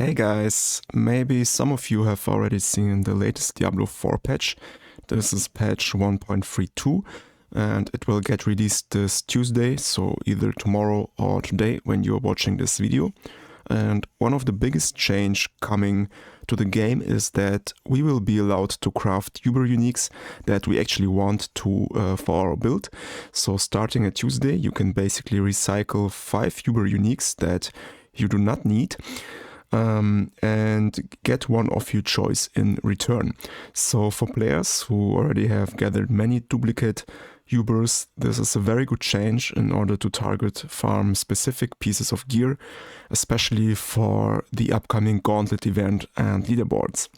Hey guys, maybe some of you have already seen the latest Diablo 4 patch. This is patch 1.32 and it will get released this Tuesday, so either tomorrow or today when you're watching this video. And one of the biggest change coming to the game is that we will be allowed to craft Uber uniques that we actually want to for our build. So starting at Tuesday, you can basically recycle 5 Uber uniques that you do not need. And get one of your choice in return. So for players who already have gathered many duplicate Ubers, this is a very good change in order to target farm specific pieces of gear, especially for the upcoming Gauntlet event and leaderboards.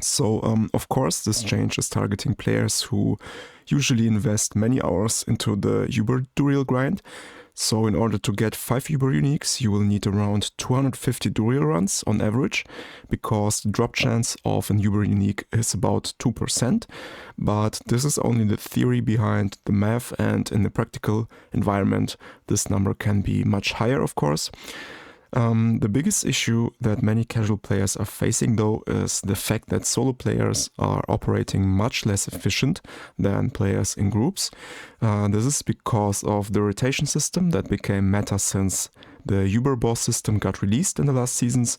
So of course this change is targeting players who usually invest many hours into the Uber Duriel grind. So in order to get 5 Uber uniques, you will need around 250 Duriel runs on average, because the drop chance of an Uber unique is about 2%. But this is only the theory behind the math, and in the practical environment, this number can be much higher, of course. The biggest issue that many casual players are facing though is the fact that solo players are operating much less efficient than players in groups. This is because of the rotation system that became meta since the Uber boss system got released in the last seasons.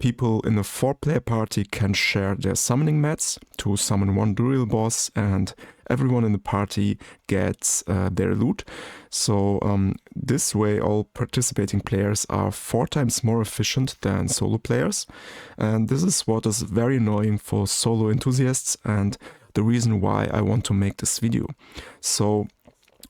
People in a 4-player party can share their summoning mats to summon one Duriel boss, and everyone in the party gets their loot. So this way all participating players are 4 times more efficient than solo players. And this is what is very annoying for solo enthusiasts and the reason why I want to make this video. So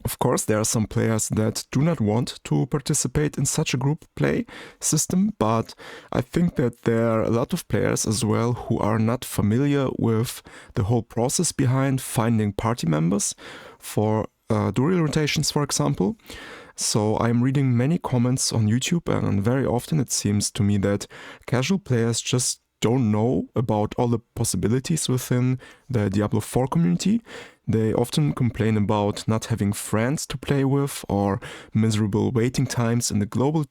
of course, there are some players that do not want to participate in such a group play system, but I think that there are a lot of players as well who are not familiar with the whole process behind finding party members for Duriel rotations, for example. So I'm reading many comments on YouTube, and very often it seems to me that casual players just don't know about all the possibilities within the Diablo 4 community. They often complain about not having friends to play with, or miserable waiting times in the global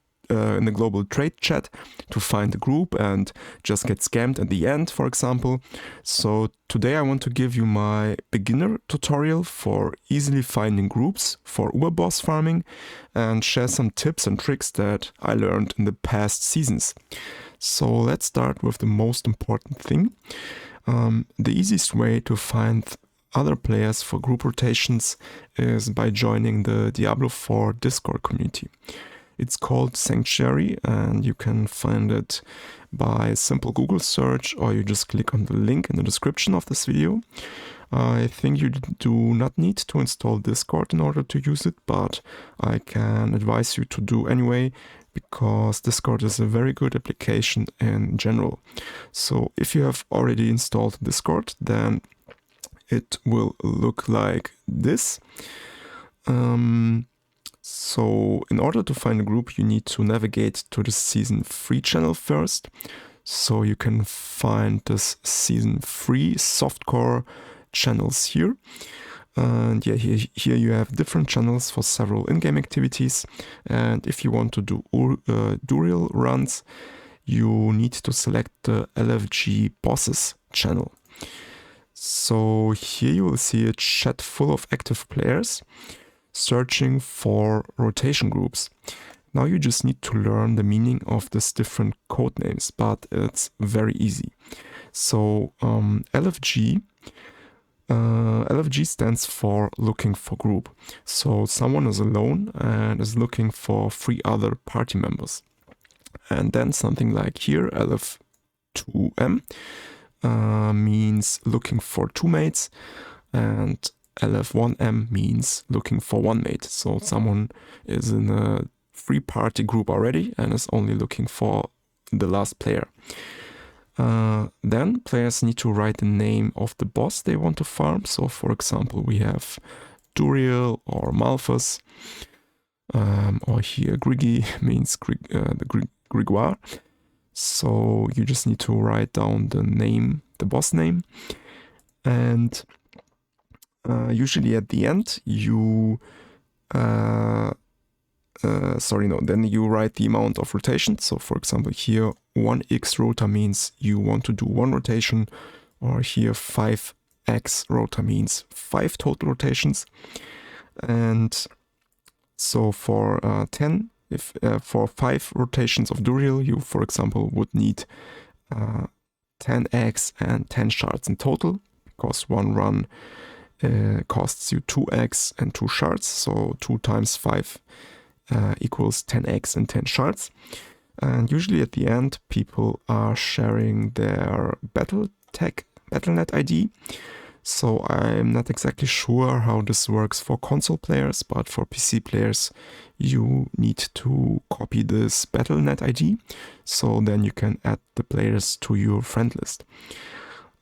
trade chat to find a group and just get scammed at the end, for example. So today I want to give you my beginner tutorial for easily finding groups for Uber boss farming and share some tips and tricks that I learned in the past seasons. So let's start with the most important thing. The easiest way to find other players for group rotations is by joining the Diablo 4 Discord community. It's called Sanctuary, and you can find it by a simple Google search, or you just click on the link in the description of this video. I think you do not need to install Discord in order to use it, but I can advise you to do anyway, because Discord is a very good application in general. So if you have already installed Discord, then it will look like this. So in order to find a group, you need to navigate to the Season 3 channel first. So you can find this Season 3 softcore channels here. And yeah, here you have different channels for several in-game activities. And if you want to do Duriel runs, you need to select the LFG bosses channel. So here you will see a chat full of active players searching for rotation groups. Now you just need to learn the meaning of these different code names, but it's very easy. So LFG stands for looking for group. So someone is alone and is looking for 3 other party members. And then something like here, LF2M means looking for 2 mates, and LF1M means looking for 1 mate. So someone is in a 3-party group already and is only looking for the last player. Then players need to write the name of the boss they want to farm. So for example, we have Duriel or Malphus, or here Griggy means the Grégoire. So you just need to write down the boss name, and usually at the end you then you write the amount of rotation. So for example here 1x rota means you want to do 1 rotation, or here 5x rota means 5 total rotations. And so for 5 rotations of Duriel, you, for example, would need 10x and 10 shards in total, because one run costs you 2x and 2 shards, so 2 times 5 equals 10x and 10 shards. And usually at the end, people are sharing their Battle.net ID. So I'm not exactly sure how this works for console players, but for PC players, you need to copy this Battle.net ID. So then you can add the players to your friend list.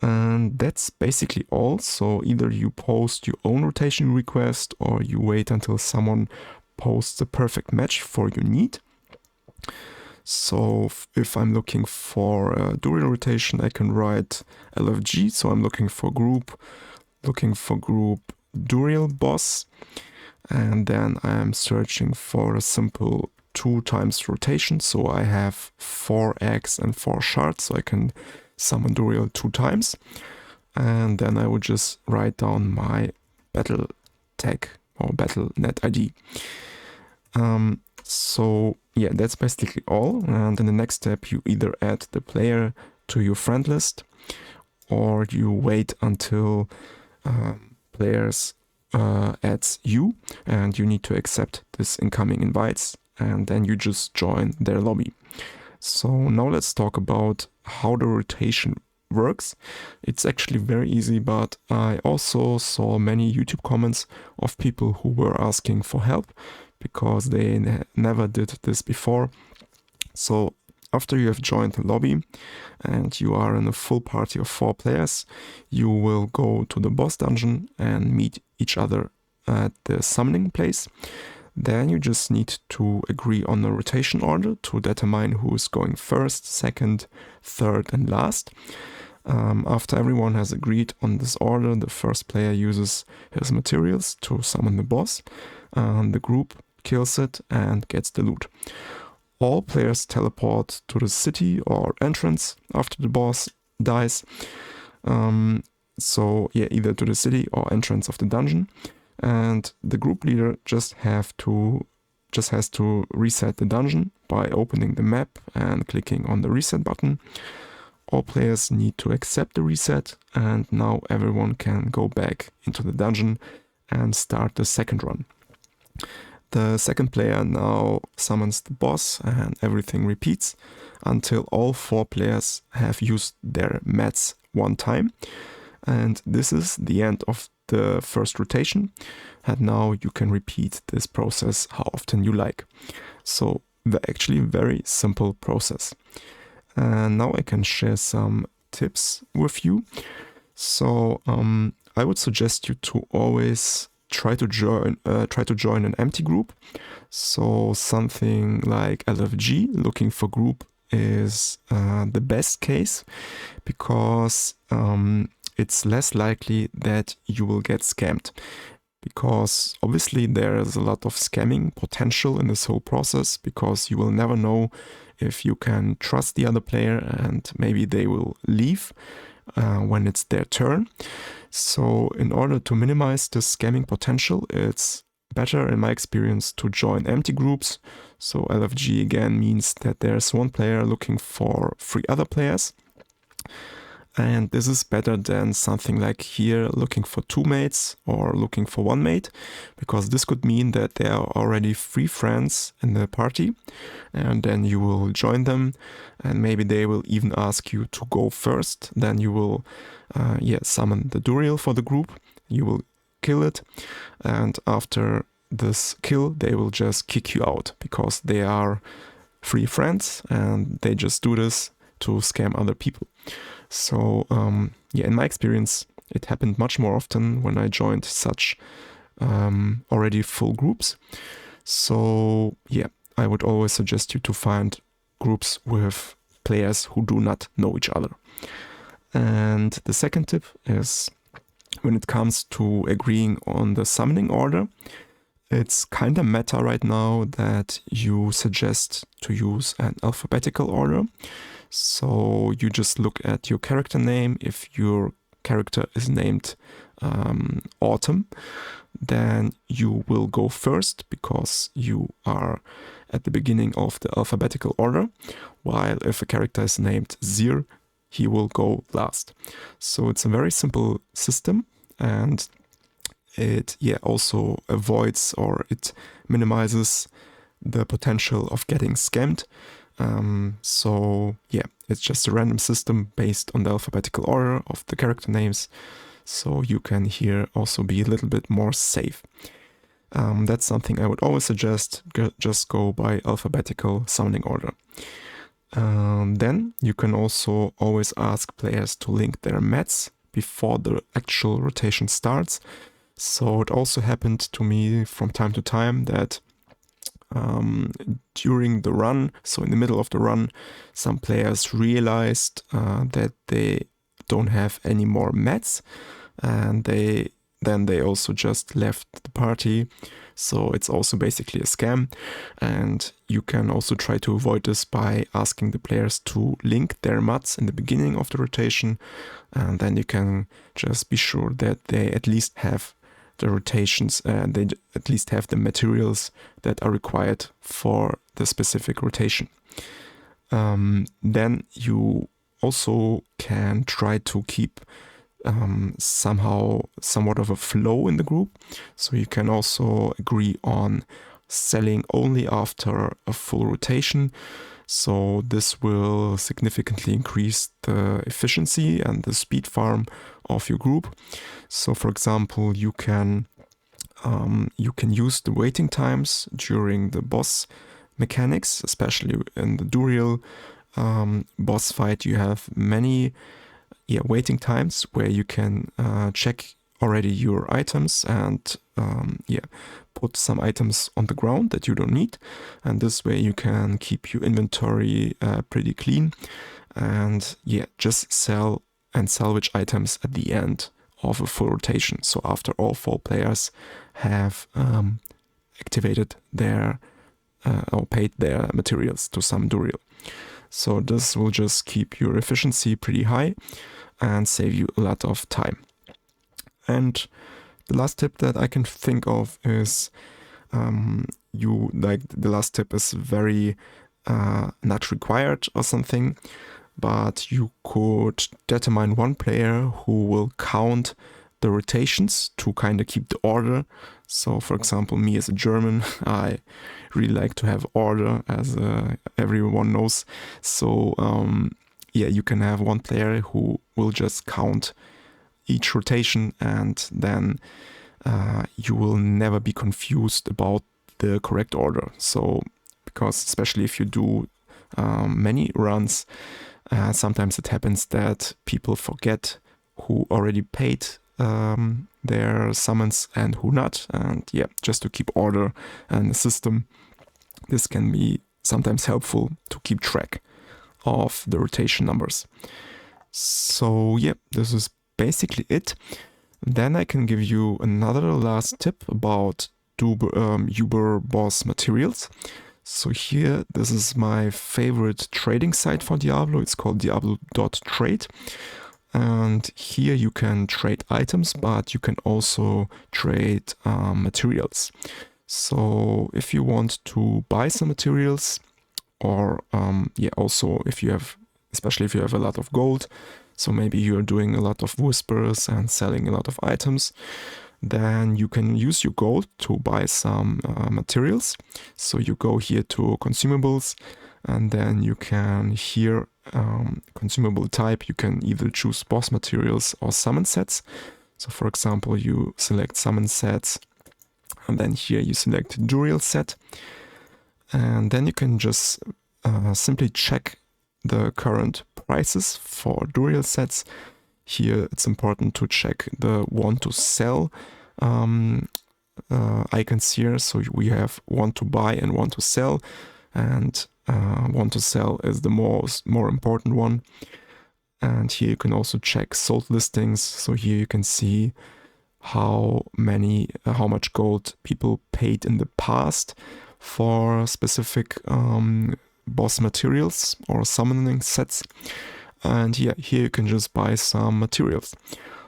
And that's basically all. So either you post your own rotation request, or you wait until someone posts the perfect match for your need. So if I'm looking for a Duriel rotation, I can write LFG. So I'm looking for group Duriel boss. And then I'm searching for a simple 2 times rotation. So I have 4x and 4 shards, so I can summon Duriel 2 times. And then I would just write down my battle tag or Battle.net ID. So yeah, that's basically all. And in the next step, you either add the player to your friend list, or you wait until players adds you, and you need to accept this incoming invites, and then you just join their lobby. So now let's talk about how the rotation works. It's actually very easy, but I also saw many YouTube comments of people who were asking for help because they never did this before. So after you have joined the lobby and you are in a full party of 4 players, you will go to the boss dungeon and meet each other at the summoning place. Then you just need to agree on a rotation order to determine who is going first, second, third, and last. After everyone has agreed on this order, the first player uses his materials to summon the boss. The group kills it and gets the loot. All players teleport to the city or entrance after the boss dies. So yeah, either to the city or entrance of the dungeon. And the group leader just has to reset the dungeon by opening the map and clicking on the reset button. All players need to accept the reset, and now everyone can go back into the dungeon and start the second run. The second player now summons the boss, and everything repeats until all 4 players have used their mats 1 time. And this is the end of the first rotation, and now you can repeat this process how often you like. So actually very simple process. And now I can share some tips with you. So I would suggest you to always try to join an empty group. So something like LFG, looking for group, is the best case, because it's less likely that you will get scammed. Because obviously there is a lot of scamming potential in this whole process, because you will never know if you can trust the other player, and maybe they will leave when it's their turn. So in order to minimize the scamming potential, it's better, in my experience, to join empty groups. So LFG again means that there's 1 player looking for 3 other players. And this is better than something like here looking for 2 mates or looking for 1 mate, because this could mean that there are already 3 friends in the party, and then you will join them, and maybe they will even ask you to go first. Then you will summon the Duriel for the group, you will kill it, and after this kill they will just kick you out, because they are 3 friends and they just do this to scam other people. So in my experience, it happened much more often when I joined such already full groups. So yeah, I would always suggest you to find groups with players who do not know each other. And the second tip is, when it comes to agreeing on the summoning order, it's kind of meta right now that you suggest to use an alphabetical order. So you just look at your character name. If your character is named Autumn, then you will go first because you are at the beginning of the alphabetical order, while if a character is named Zir, he will go last. So it's a very simple system, and it also avoids, or it minimizes the potential of getting scammed. So it's just a random system based on the alphabetical order of the character names. So you can here also be a little bit more safe. That's something I would always suggest. Just go by alphabetical sounding order. Then you can also always ask players to link their mats before the actual rotation starts. So it also happened to me from time to time that during the run, so in the middle of the run, some players realized that they don't have any more mats, and they also just left the party. So it's also basically a scam, and you can also try to avoid this by asking the players to link their mats in the beginning of the rotation, and then you can just be sure that they at least have the rotations, and they at least have the materials that are required for the specific rotation. Then you also can try to keep somewhat of a flow in the group. So you can also agree on selling only after a full rotation. So this will significantly increase the efficiency and the speed farm of your group. So for example, you can use the waiting times during the boss mechanics, especially in the Duriel boss fight. You have many waiting times where you can check already your items and put some items on the ground that you don't need, and this way you can keep your inventory pretty clean, and just sell and salvage items at the end of a full rotation. So after all 4 players have activated their or paid their materials to some Duriel. So this will just keep your efficiency pretty high and save you a lot of time. And the last tip that I can think of is the last tip is very not required or something, but you could determine one player who will count the rotations to kind of keep the order. So for example, me as a German, I really like to have order, as everyone knows. So you can have one player who will just count each rotation, and then you will never be confused about the correct order. So because especially if you do many runs, sometimes it happens that people forget who already paid their summons and who not. And just to keep order and the system, this can be sometimes helpful to keep track of the rotation numbers. So this is basically it. Then I can give you another last tip about Uber boss materials. So here, this is my favorite trading site for Diablo. It's called diablo.trade. And here you can trade items, but you can also trade materials. So if you want to buy some materials, or also especially if you have a lot of gold, so maybe you're doing a lot of whispers and selling a lot of items, then you can use your gold to buy some materials. So you go here to consumables, and then you can here consumable type. You can either choose boss materials or summon sets. So for example, you select summon sets, and then here you select Duriel set, and then you can just simply check the current prices for Duriel sets. Here it's important to check the want to sell icons here. So we have want to buy and want to sell, and want to sell is the more important one. And here you can also check sold listings. So here you can see how much gold people paid in the past for specific boss materials or summoning sets. And yeah, here you can just buy some materials.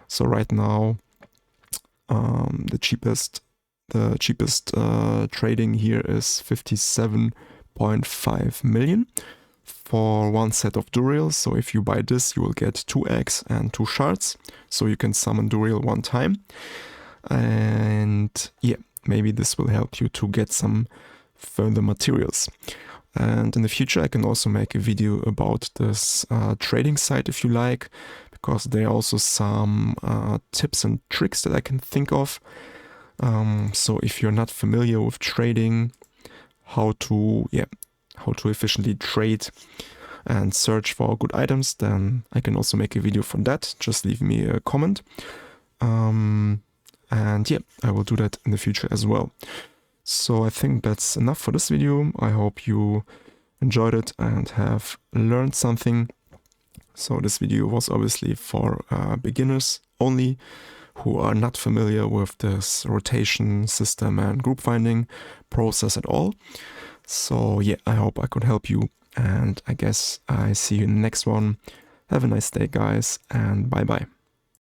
So right now, the cheapest trading here is 57.5 million for one set of Duriel. So if you buy this, you will get 2 eggs and 2 shards, so you can summon Duriel one time. And yeah, maybe this will help you to get some further materials. And in the future I can also make a video about this trading site if you like, because there are also some tips and tricks that I can think of. So if you're not familiar with trading, how to efficiently trade and search for good items, then I can also make a video for that. Just leave me a comment. And yeah, I will do that in the future as well. So I think that's enough for this video. I hope you enjoyed it and have learned something. So this video was obviously for beginners only, who are not familiar with this rotation system and group finding process at all. So yeah, I hope I could help you, and I guess I see you in the next one. Have a nice day, guys, and bye bye.